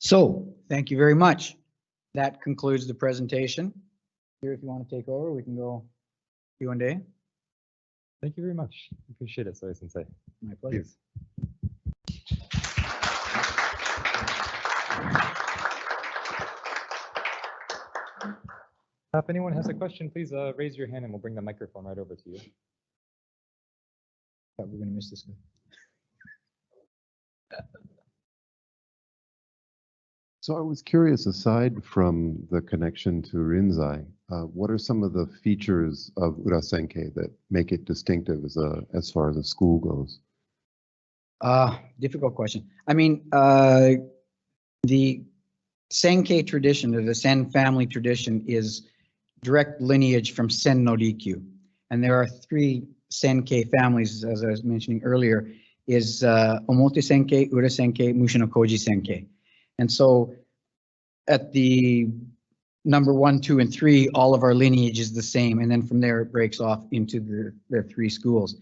So thank you very much. That concludes the presentation. Here, if you want to take over, we can go Q&A. Thank you very much. Appreciate it, Soei Sensei. My pleasure. Please. If anyone has a question, please raise your hand and we'll bring the microphone right over to you. Thought we were going to miss this one. So I was curious, aside from the connection to Rinzai, what are some of the features of urasenke that make it distinctive as far as a school goes? Difficult question. I mean, the Senkei tradition, or the Sen family tradition, is direct lineage from Sen no Rikyu. And there are 3 Senkei families, as I was mentioning earlier, is Omote Senkei, Ura Senkei, Mushi no Koji Senkei. And so at the number 1, 2, and 3, all of our lineage is the same. And then from there, it breaks off into the 3 schools.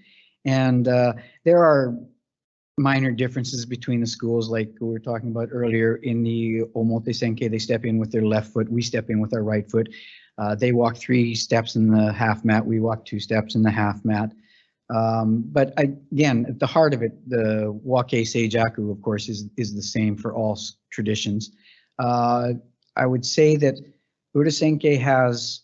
And there are minor differences between the schools, like we were talking about earlier. In the Omote Senkei, they step in with their left foot, we step in with our right foot. They walk 3 steps in the half mat, we walk 2 steps in the half mat. But again, at the heart of it, the Wake Seijaku, of course, is the same for all traditions. I would say that Ura Senkei has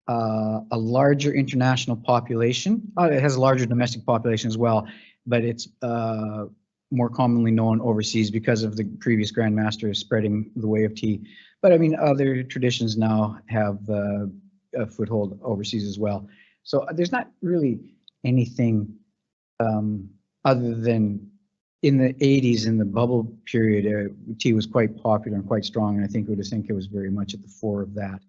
a larger international population. It has a larger domestic population as well, but it's more commonly known overseas because of the previous Grand Master spreading the way of tea. But I mean, other traditions now have a foothold overseas as well. So there's not really anything other than in the 80s, in the bubble period, tea was quite popular and quite strong, and I think Ura Senkei was very much at the fore of that.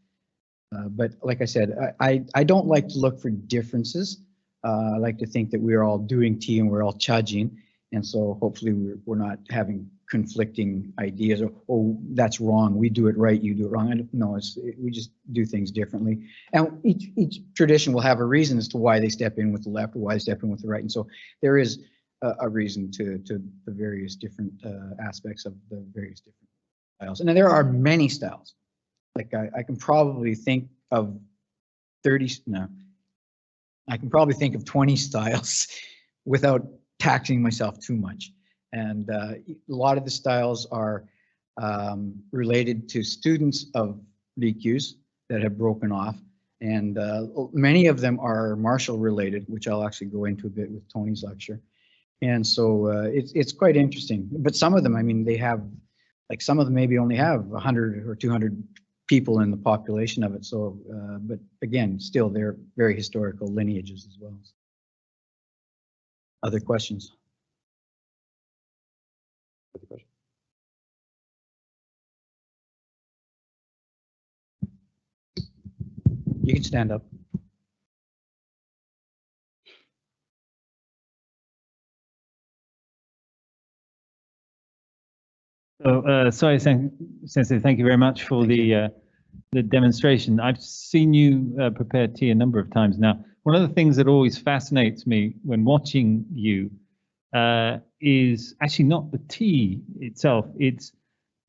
But like I said, I don't like to look for differences. I like to think that we're all doing tea and we're all chajing, and so hopefully we're not having conflicting ideas, or, oh, that's wrong, we do it right, you do it wrong. No, we just do things differently. And each tradition will have a reason as to why they step in with the left or why they step in with the right. And so there is a reason to the various different aspects of the various different styles. And then there are many styles. Like I can probably think of 20 styles without taxing myself too much. And a lot of the styles are related to students of Rikyus that have broken off. And many of them are martial related, which I'll actually go into a bit with Tony's lecture. And so it's quite interesting. But some of them, I mean, they have, like some of them maybe only have 100 or 200 people in the population of it. So, but again, still they're very historical lineages as well. Other questions? You can stand up. So, Soei Sensei, thank you very much for the demonstration. I've seen you prepare tea a number of times now. One of the things that always fascinates me when watching you is actually not the tea itself, it's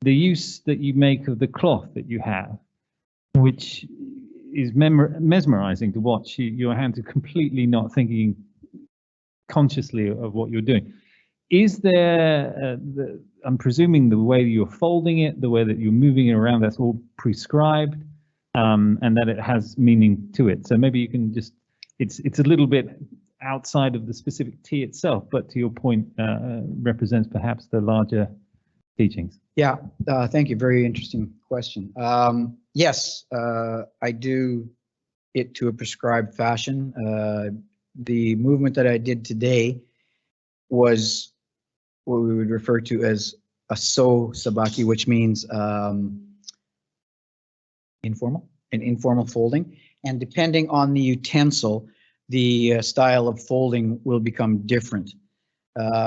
the use that you make of the cloth that you have, which is mesmerizing to watch. Your hands are completely not thinking consciously of what you're doing. Is there, I'm presuming the way you're folding it, the way that you're moving it around, that's all prescribed, and that it has meaning to it. So maybe you can just, it's a little bit outside of the specific tea itself, but to your point, represents perhaps the larger teachings. Yeah, thank you. Very interesting question. Yes, I do it to a prescribed fashion. The movement that I did today was what we would refer to as a so sabaki, which means informal folding. And depending on the utensil, the style of folding will become different.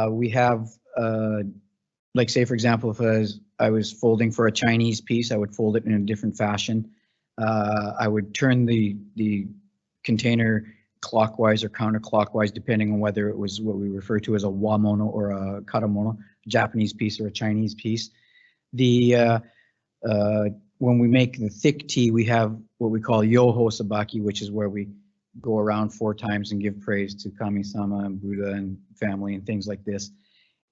We have, like say for example, if I was folding for a Chinese piece, I would fold it in a different fashion. I would turn the container clockwise or counterclockwise, depending on whether it was what we refer to as a wamono or a karamono, a Japanese piece or a Chinese piece. When we make the thick tea, we have what we call yoho sabaki, which is where we go around 4 times and give praise to Kami-sama and Buddha and family and things like this.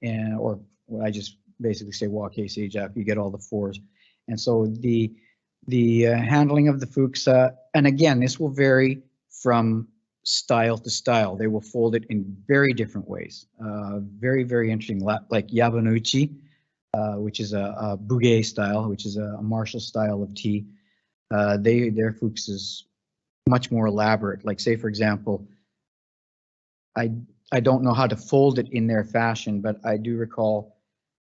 And or I just basically say wake seijaku, you get all the 4s. And so the handling of the fuksa, and again, this will vary from style to style. They will fold it in very different ways. Very, very interesting, like yabanuchi, which is a buge style, which is a martial style of tea. their fuchs is much more elaborate. Like say, for example, I don't know how to fold it in their fashion, but I do recall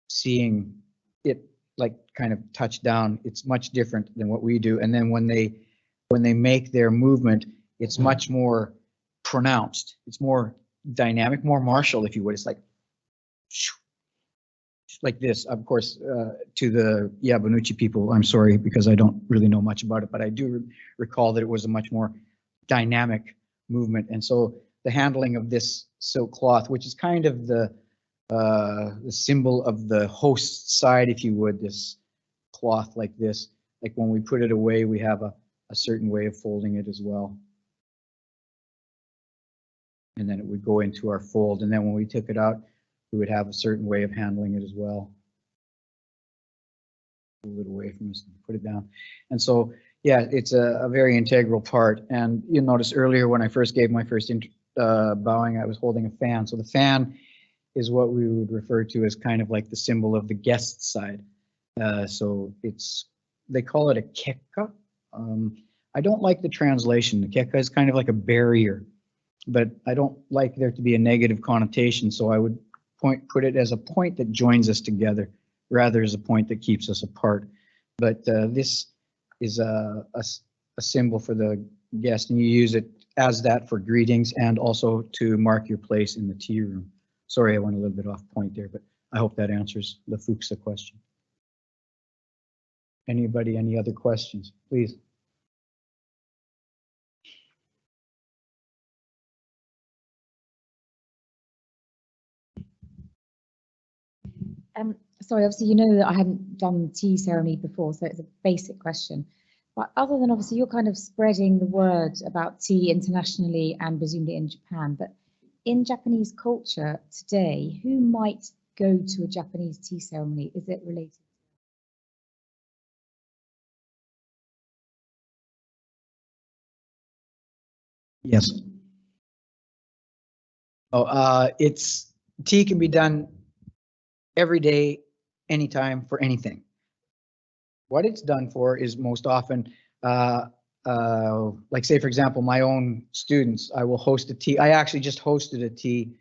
seeing it like kind of touch down. It's much different than what we do. And then when they make their movement, it's much more pronounced. It's more dynamic, more martial, if you would. It's like this. Of course, to the Yabanuchi people, I'm sorry because I don't really know much about it, but I do recall that it was a much more dynamic movement. And so the handling of this silk cloth, which is kind of the symbol of the host side, if you would, this cloth like this, like when we put it away, we have a certain way of folding it as well. And then it would go into our fold. And then when we took it out, we would have a certain way of handling it as well. Pull it away from us and put it down. And so, yeah, it's a very integral part. And you'll notice earlier when I first gave my first bowing, I was holding a fan. So the fan is what we would refer to as kind of like the symbol of the guest side. So they call it a kekka. I don't like the translation. The kekka is kind of like a barrier, but I don't like there to be a negative connotation. So I would put it as a point that joins us together rather as a point that keeps us apart. But this is a symbol for the guest, and you use it as that for greetings and also to mark your place in the tea room. Sorry, I went a little bit off point there, but I hope that answers the fuchsia question. Anybody, any other questions, please? Sorry, obviously you know that I hadn't done tea ceremony before, so it's a basic question. But other than obviously you're kind of spreading the word about tea internationally and presumably in Japan, but in Japanese culture today, who might go to a Japanese tea ceremony? Is it related? Yes. Oh, tea can be done every day, anytime, for anything. What it's done for is most often, like say for example, my own students, I will host a tea. I actually just hosted a tea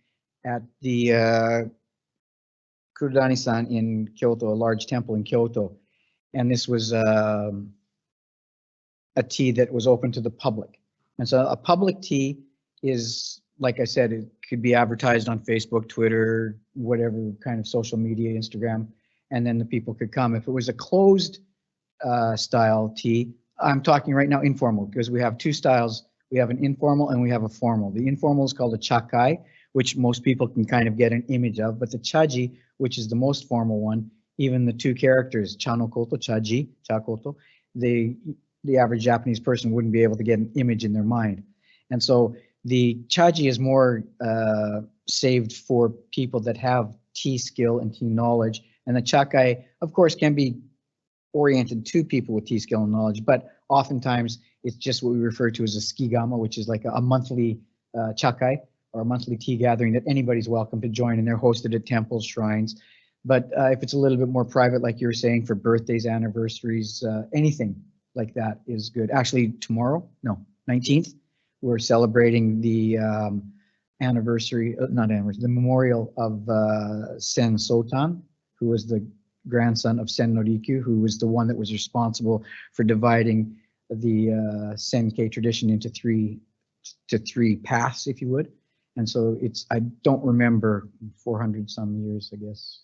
at the Kurudani-san in Kyoto, a large temple in Kyoto, and this was a tea that was open to the public. And so a public tea is, like I said, it could be advertised on Facebook, Twitter, whatever kind of social media, Instagram, and then the people could come. If it was a closed style tea, I'm talking right now informal, because we have two styles. We have an informal and we have a formal. The informal is called a chakai, which most people can kind of get an image of, but the chaji, which is the most formal one, even the two characters, chanokoto, chaji, chakoto, the average Japanese person wouldn't be able to get an image in their mind. And so the chaji is more saved for people that have tea skill and tea knowledge. And the chakai, of course, can be oriented to people with tea skill and knowledge, but oftentimes it's just what we refer to as a skigama, which is like a monthly chakai or a monthly tea gathering that anybody's welcome to join, and they're hosted at temples, shrines. But if it's a little bit more private, like you were saying, for birthdays, anniversaries, anything like that is good. Actually, tomorrow, no, 19th, we're celebrating the anniversary, not anniversary, the memorial of Sen Sotan, who was the grandson of Sen Norikyu, who was the one that was responsible for dividing the Senkei tradition into three paths, if you would. And so it's, I don't remember, 400 some years, I guess.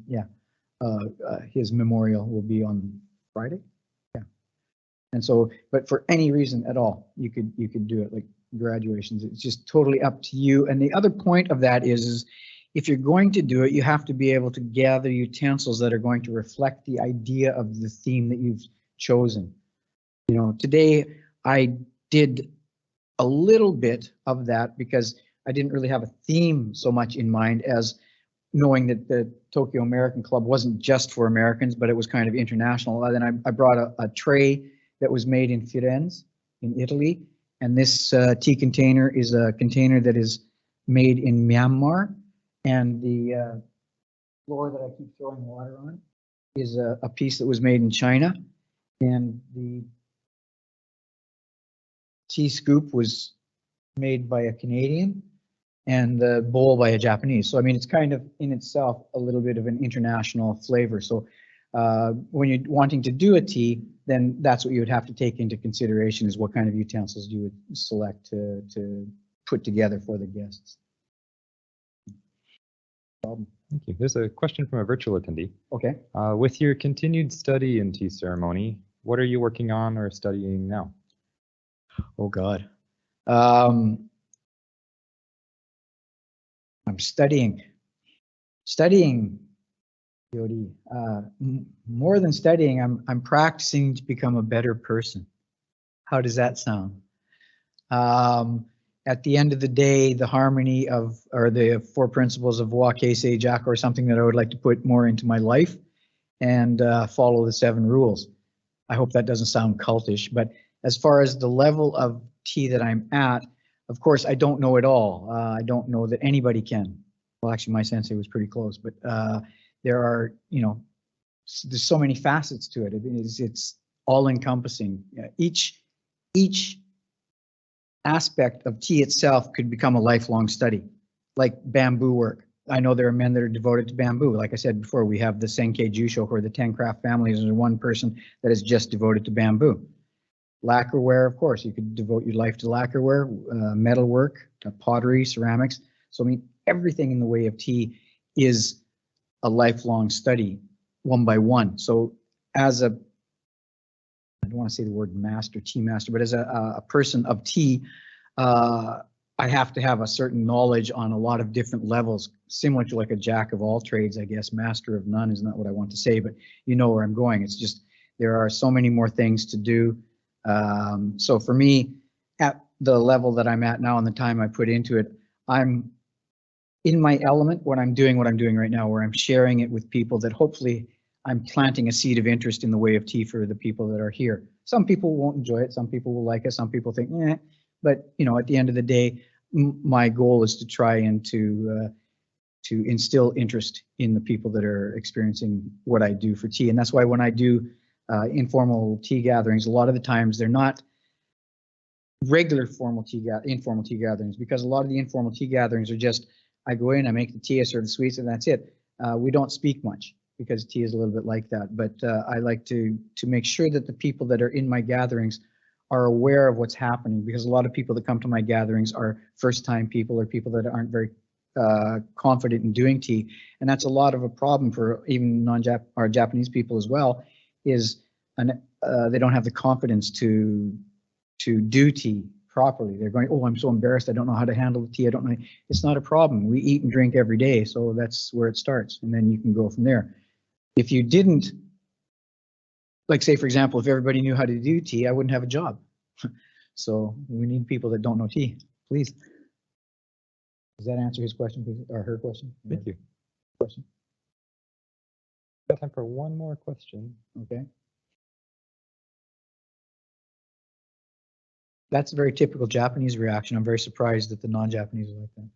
Yeah, his memorial will be on Friday. Yeah, and so, but for any reason at all, you could do it, like graduations. It's just totally up to you. And the other point of that is if you're going to do it, you have to be able to gather utensils that are going to reflect the idea of the theme that you've chosen. You know, today I did a little bit of that because I didn't really have a theme so much in mind as knowing that the Tokyo American Club wasn't just for Americans, but it was kind of international. And then I brought a tray that was made in Firenze in Italy. And this tea container is a container that is made in Myanmar. And the floor that I keep throwing water on is a piece that was made in China. And the tea scoop was made by a Canadian and the bowl by a Japanese. So I mean, it's kind of in itself a little bit of an international flavor. So when you're wanting to do a tea, then that's what you would have to take into consideration, is what kind of utensils you would select to put together for the guests. Thank you. There's a question from a virtual attendee. Okay. With your continued study in tea ceremony, what are you working on or studying now? Oh God. I'm studying, Yodi. More than studying, I'm practicing to become a better person. How does that sound? At the end of the day, the harmony of, or the 4 principles of Wa Kei Sei Jaku are something that I would like to put more into my life, and follow the 7 rules. I hope that doesn't sound cultish, but as far as the level of tea that I'm at, of course, I don't know it all. I don't know that anybody can. Well, actually, my sensei was pretty close, but there are, there's so many facets to it. It's all encompassing. Each aspect of tea itself could become a lifelong study, like bamboo work. I know there are men that are devoted to bamboo. Like I said before, we have the Senkei Jusho, or the 10 craft families, and there's one person that is just devoted to bamboo. Lacquerware, of course, you could devote your life to lacquerware, metalwork, pottery, ceramics. So I mean, everything in the way of tea is a lifelong study, one by one. So as a, I don't want to say the word master, tea master, but as a person of tea, I have to have a certain knowledge on a lot of different levels, similar to like a jack of all trades, I guess. Master of none is not what I want to say, but you know where I'm going. It's just, there are so many more things to do. So for me, at the level that I'm at now and the time I put into it, I'm in my element when I'm doing what I'm doing right now, where I'm sharing it with people that hopefully I'm planting a seed of interest in the way of tea for the people that are here. Some people won't enjoy it. Some people will like it. Some people think, eh. But at the end of the day, my goal is to try and to instill interest in the people that are experiencing what I do for tea. And that's why when I do informal tea gatherings, a lot of the times they're not regular informal tea gatherings, because a lot of the informal tea gatherings are just, I go in, I make the tea, I serve the sweets, and that's it. We don't speak much, because tea is a little bit like that. But I like to make sure that the people that are in my gatherings are aware of what's happening, because a lot of people that come to my gatherings are first-time people, or people that aren't very confident in doing tea, and that's a lot of a problem for even our Japanese people as well. Is they don't have the confidence to do tea properly. They're going, oh, I'm so embarrassed. I don't know how to handle the tea. I don't know. It's not a problem. We eat and drink every day, so that's where it starts, and then you can go from there. If you didn't, like say for example, if everybody knew how to do tea, I wouldn't have a job. So we need people that don't know tea. Please. Does that answer his question, please, or her question? Thank you. Question. Got time for one more question. Okay. That's a very typical Japanese reaction. I'm very surprised that the non-Japanese are like that.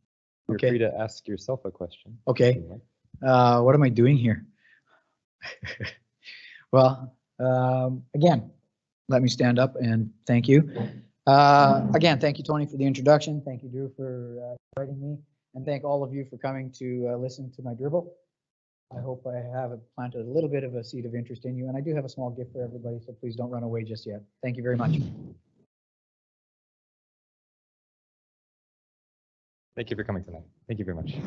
You're Okay. free to ask yourself a question. Okay. What am I doing here? Well, again, let me stand up and thank you. Again, thank you, Tony, for the introduction. Thank you, Drew, for inviting me. And thank all of you for coming to listen to my dribble. I hope I have planted a little bit of a seed of interest in you. And I do have a small gift for everybody, so please don't run away just yet. Thank you very much. Thank you for coming tonight. Thank you very much.